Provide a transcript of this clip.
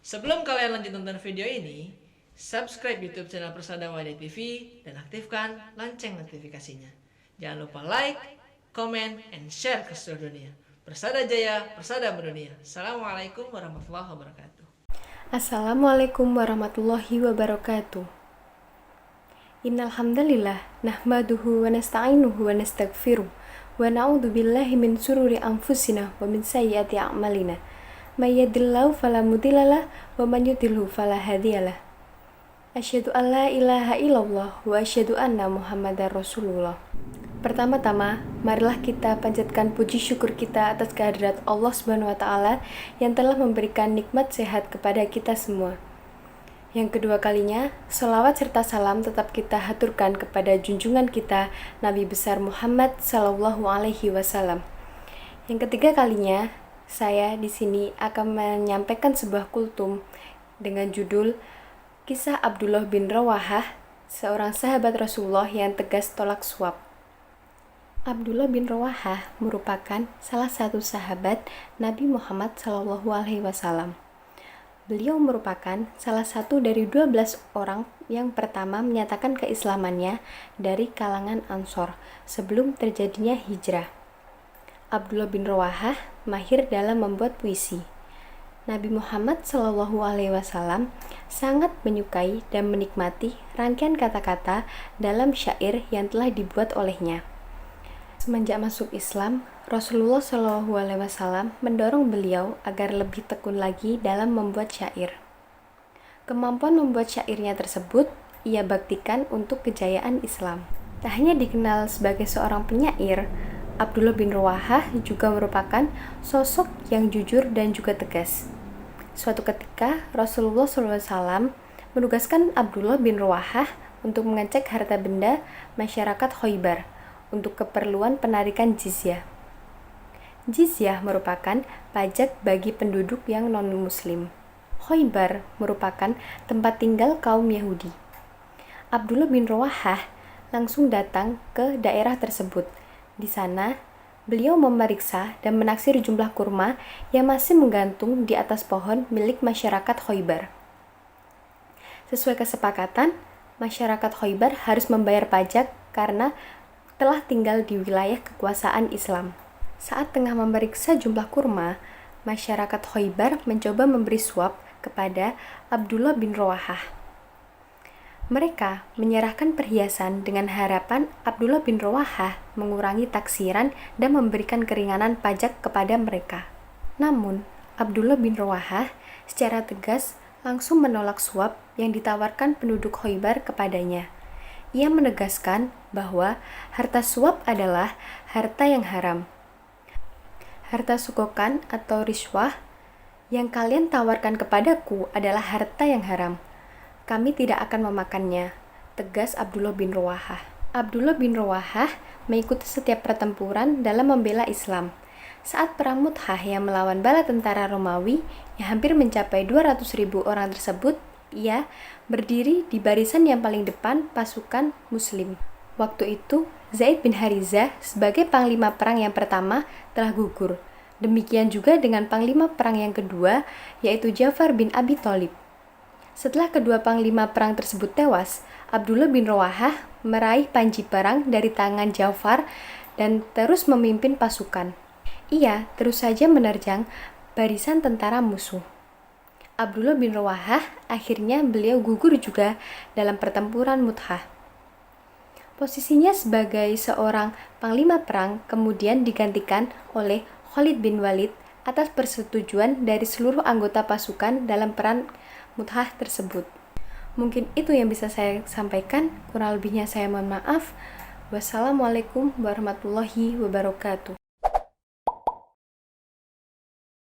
Sebelum kalian lanjut nonton video ini, subscribe YouTube channel Persada Wadah TV dan aktifkan lonceng notifikasinya. Jangan lupa like, comment, and share ke seluruh dunia. Persada Jaya, Persada Mendunia. Assalamualaikum warahmatullahi wabarakatuh. Assalamualaikum warahmatullahi wabarakatuh. Innal hamdalillah nahmaduhu wa nasta'inuhu wa nastaghfiruh wa na'udzu billahi min shururi anfusina wa min sayyiati a'malina. May yahdihillahu fala mudhillalah wa man yudhlilhu fala hadiyalah. Asyhadu an la ilaha illallah wa asyhadu anna Muhammadar Rasulullah. Pertama-tama, marilah kita panjatkan puji syukur kita atas kehadirat Allah Subhanahu wa taala yang telah memberikan nikmat sehat kepada kita semua. Yang kedua kalinya, selawat serta salam tetap kita haturkan kepada junjungan kita Nabi besar Muhammad sallallahu alaihi wasallam. Yang ketiga kalinya, saya di sini akan menyampaikan sebuah kultum dengan judul Kisah Abdullah bin Rawahah, seorang sahabat Rasulullah yang tegas tolak suap. Abdullah bin Rawahah merupakan salah satu sahabat Nabi Muhammad SAW. Beliau merupakan salah satu dari 12 orang yang pertama menyatakan keislamannya dari kalangan Ansor sebelum terjadinya hijrah. Abdullah bin Rawahah mahir dalam membuat puisi. Nabi Muhammad SAW sangat menyukai dan menikmati rangkaian kata-kata dalam syair yang telah dibuat olehnya. Semenjak masuk Islam, Rasulullah SAW mendorong beliau agar lebih tekun lagi dalam membuat syair. Kemampuan membuat syairnya tersebut ia baktikan untuk kejayaan Islam. Tak hanya dikenal sebagai seorang penyair, Abdullah bin Rawahah juga merupakan sosok yang jujur dan juga tegas. Suatu ketika, Rasulullah SAW menugaskan Abdullah bin Rawahah untuk mengecek harta benda masyarakat Khaybar untuk keperluan penarikan jizyah. Jizyah merupakan pajak bagi penduduk yang non-muslim. Khaybar merupakan tempat tinggal kaum Yahudi. Abdullah bin Rawahah langsung datang ke daerah tersebut. Di sana, beliau memeriksa dan menaksir jumlah kurma yang masih menggantung di atas pohon milik masyarakat Khaybar. Sesuai kesepakatan, masyarakat Khaybar harus membayar pajak karena telah tinggal di wilayah kekuasaan Islam. Saat tengah memeriksa jumlah kurma, masyarakat Khaybar mencoba memberi suap kepada Abdullah bin Rawahah. Mereka menyerahkan perhiasan dengan harapan Abdullah bin Rawahah mengurangi taksiran dan memberikan keringanan pajak kepada mereka. Namun, Abdullah bin Rawahah secara tegas langsung menolak suap yang ditawarkan penduduk Khaybar kepadanya. Ia menegaskan bahwa harta suap adalah harta yang haram. Harta sogokan atau riswah yang kalian tawarkan kepadaku adalah harta yang haram. Kami tidak akan memakannya, tegas Abdullah bin Rawahah. Abdullah bin Rawahah mengikuti setiap pertempuran dalam membela Islam. Saat perang Mu'tah yang melawan bala tentara Romawi yang hampir mencapai 200.000 orang tersebut, ia berdiri di barisan yang paling depan pasukan Muslim. Waktu itu, Zaid bin Harizah sebagai panglima perang yang pertama telah gugur. Demikian juga dengan panglima perang yang kedua, yaitu Ja'far bin Abi Thalib. Setelah kedua panglima perang tersebut tewas, Abdullah bin Rawahah meraih panji perang dari tangan Ja'far dan terus memimpin pasukan. Ia terus saja menerjang barisan tentara musuh. Abdullah bin Rawahah akhirnya beliau gugur juga dalam pertempuran Mu'tah. Posisinya sebagai seorang panglima perang kemudian digantikan oleh Khalid bin Walid atas persetujuan dari seluruh anggota pasukan dalam perang Mu'tah tersebut. Mungkin itu yang bisa saya sampaikan, kurang lebihnya saya mohon maaf. Wassalamualaikum warahmatullahi wabarakatuh.